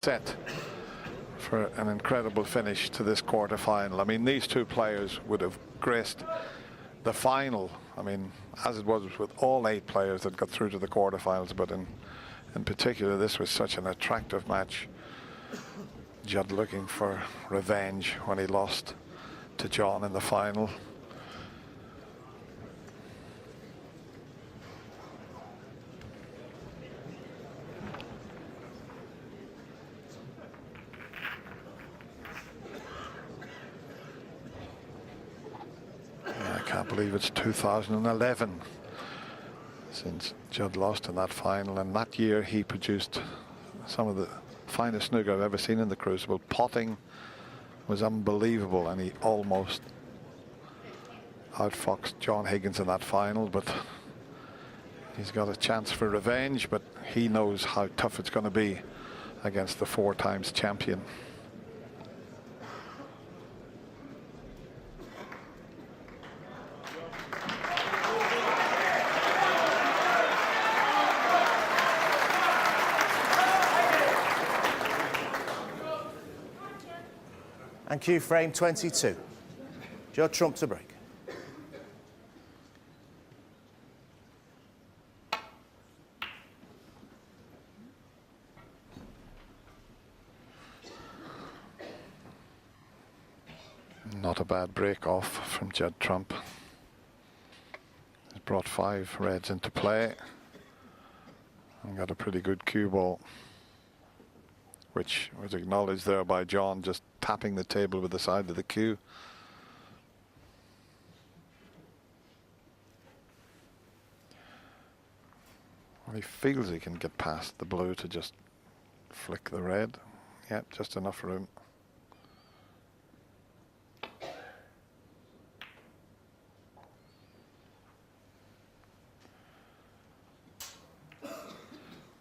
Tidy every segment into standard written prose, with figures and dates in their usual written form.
set for an incredible finish to this quarter-final. I mean, these two players would have graced the final. I mean, as it was with all 8 players that got through to the quarter-finals, but in particular, this was such an attractive match. Judd looking for revenge when he lost to John in the final. I can't believe it's 2011 since Judd lost in that final, and that year he produced some of the finest snooker I've ever seen in the Crucible. Potting was unbelievable, and he almost outfoxed John Higgins in that final, but he's got a chance for revenge, but he knows how tough it's going to be against the 4 times champion. And cue frame 22. Judd Trump to break. Not a bad break off from Judd Trump. He's brought 5 reds into play and got a pretty good cue ball, which was acknowledged there by John, just tapping the table with the side of the cue. Well, he feels he can get past the blue to just flick the red. Yeah, just enough room.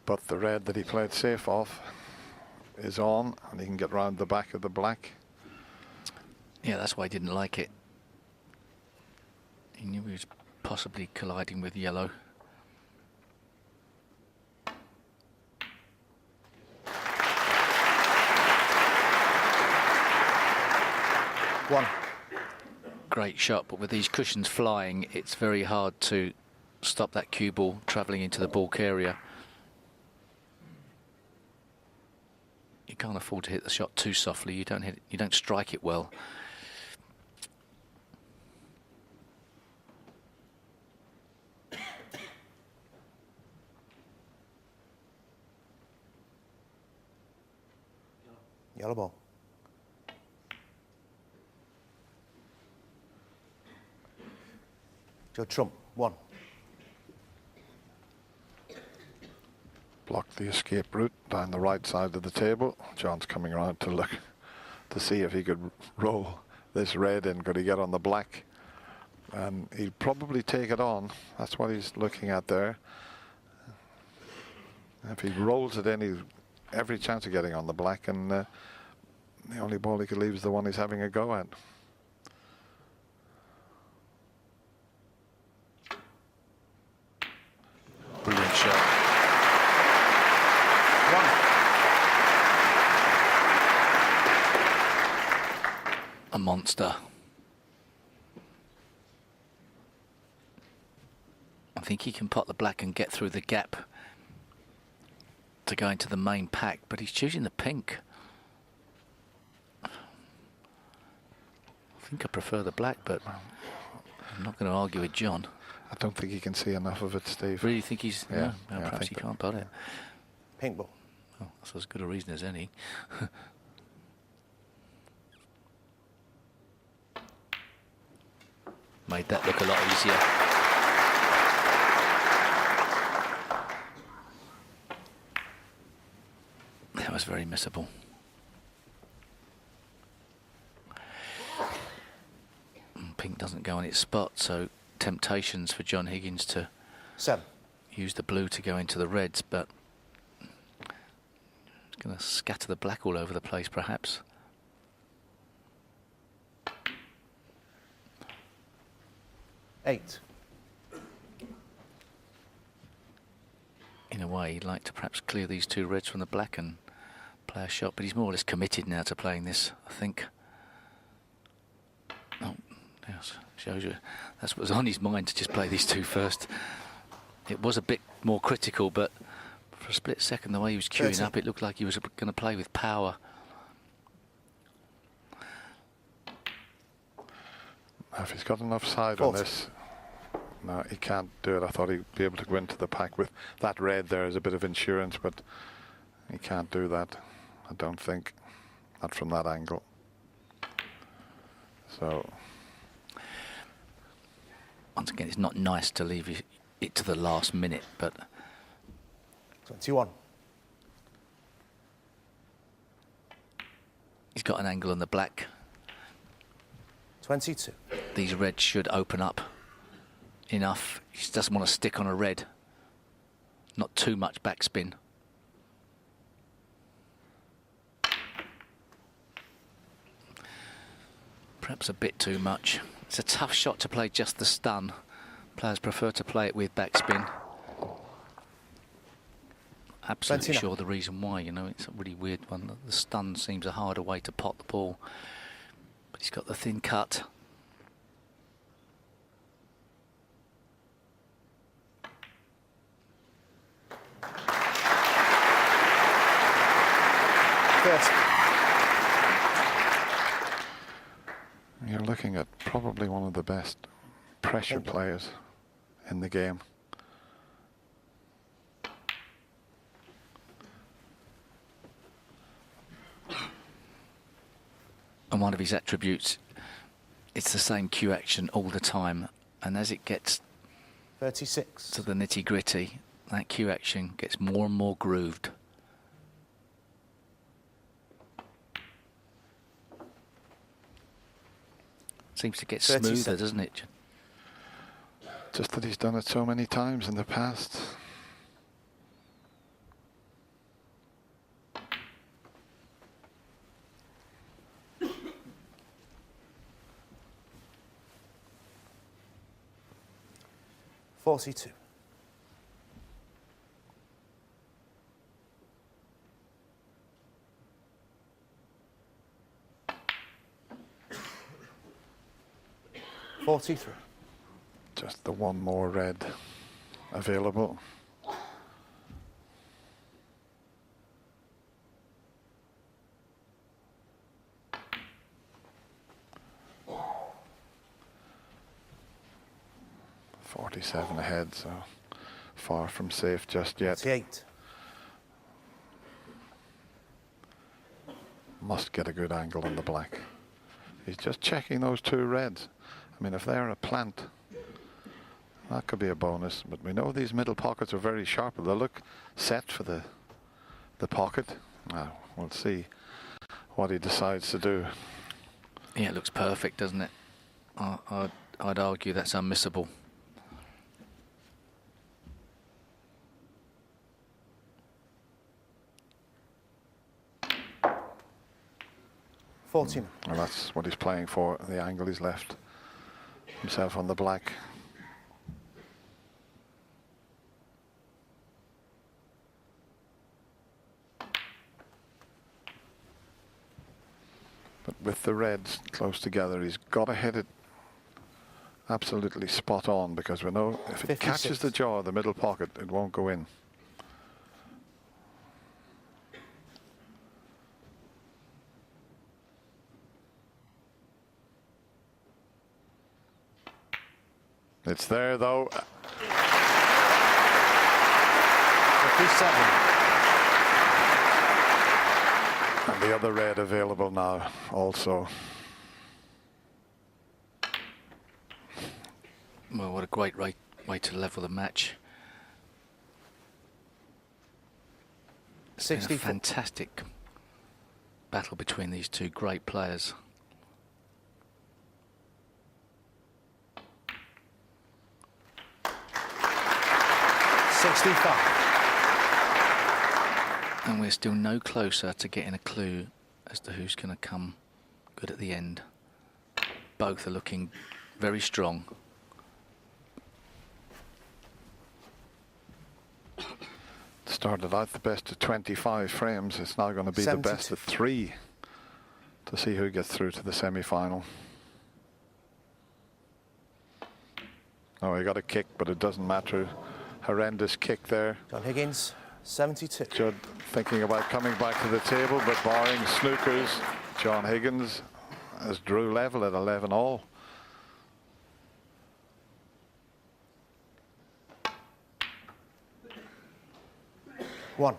But the red that he played safe off is on, and he can get round the back of the black. Yeah, that's why he didn't like it. He knew he was possibly colliding with yellow. One. Great shot, but with these cushions flying, it's very hard to stop that cue ball travelling into the balk area. You can't afford to hit the shot too softly. You don't strike it well. Yellow ball. Judd Trump, 1. Blocked the escape route down the right side of the table. John's coming around to look to see if he could roll this red in. Could he get on the black? And he'd probably take it on. That's what he's looking at there. If he rolls it in, he's every chance of getting on the black, and the only ball he could leave is the one he's having a go at. Brilliant shot. A monster. I think he can pot the black and get through the gap to go into the main pack, but he's choosing the pink. I think I prefer the black, but I'm not going to argue with John. I don't think he can see enough of it, Steve. Really think he's... Yeah, no, yeah, perhaps he can't pot it. Pink ball. Oh, that's as good a reason as any. Made that look a lot easier. That was very missable. Pink doesn't go on its spot, so temptations for John Higgins to 7. use the blue to go into the reds, but it's going to scatter the black all over the place, perhaps. Eight. In a way, he'd like to perhaps clear these 2 reds from the black and play a shot, but he's more or less committed now to playing this, I think. Oh, yes, shows you that's what was on his mind, to just play these two first. It was a bit more critical, but for a split second, the way he was queuing up, it looked like he was going to play with power. If he's got enough side on this, no, he can't do it. I thought he'd be able to go into the pack with that red there as a bit of insurance, but he can't do that, I don't think. Not from that angle. So once again, it's not nice to leave it to the last minute, but 21. he's got an angle on the black. 22. These reds should open up enough. He just doesn't want to stick on a red. Not too much backspin. Perhaps a bit too much. It's a tough shot to play just the stun. Players prefer to play it with backspin. Absolutely 29. sure the reason why, you know, it's a really weird one. The stun seems a harder way to pot the ball. But he's got the thin cut. you're looking at probably one of the best pressure players in the game. And one of his attributes, it's the same cue action all the time. And as it gets 36. to the nitty gritty, that cue action gets more and more grooved. Seems to get smoother, doesn't it? Just that he's done it so many times in the past. .42. .43. Just the one more red available. .47 ahead, so far from safe just yet. 48. Must get a good angle on the black. He's just checking those two reds. I mean, if they're a plant, that could be a bonus. But we know these middle pockets are very sharp. They'll look set for the pocket. Now, we'll see what he decides to do. Yeah, it looks perfect, doesn't it? I'd argue that's unmissable. .49. And that's what he's playing for, the angle he's left himself on the black. But with the reds close together, he's got to hit it absolutely spot on, because we know if it 56. catches the jaw of the middle pocket, it won't go in. It's there though. 57. And the other red available now also. Well, what a great way to level the match. It's been a 64. fantastic battle between these two great players. And we're still no closer to getting a clue as to who's going to come good at the end. Both are looking very strong. Started out the best of 25 frames. It's now going to be the best 72. of 3 to see who gets through to the semi-final. Oh, he got a kick, but it doesn't matter. Horrendous kick there. John Higgins, 72. Judd thinking about coming back to the table, but barring snookers, John Higgins has drew level at 11 all. One.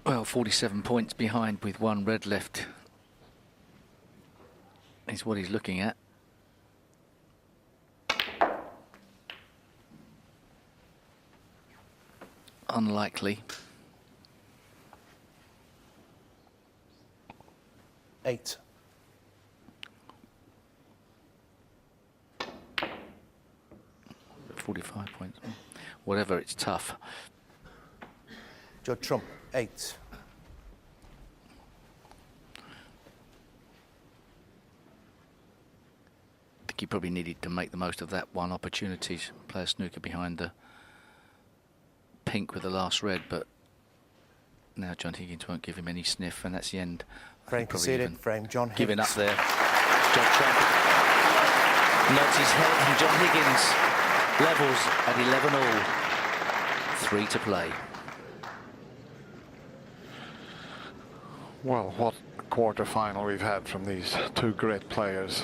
Well, 47 points behind with 1 red left is what he's looking at. Unlikely. 8. $45 points. Whatever, it's tough. Judd Trump, 8. I think he probably needed to make the most of that one opportunity. Play a snooker behind the pink with the last red, but now John Higgins won't give him any sniff, and that's the end. Frame conceded, frame John Higgins. Giving up there. Judd Trump nods his head, and John Higgins levels at 11 all. 3 to play. Well, what a quarter-final we've had from these two great players.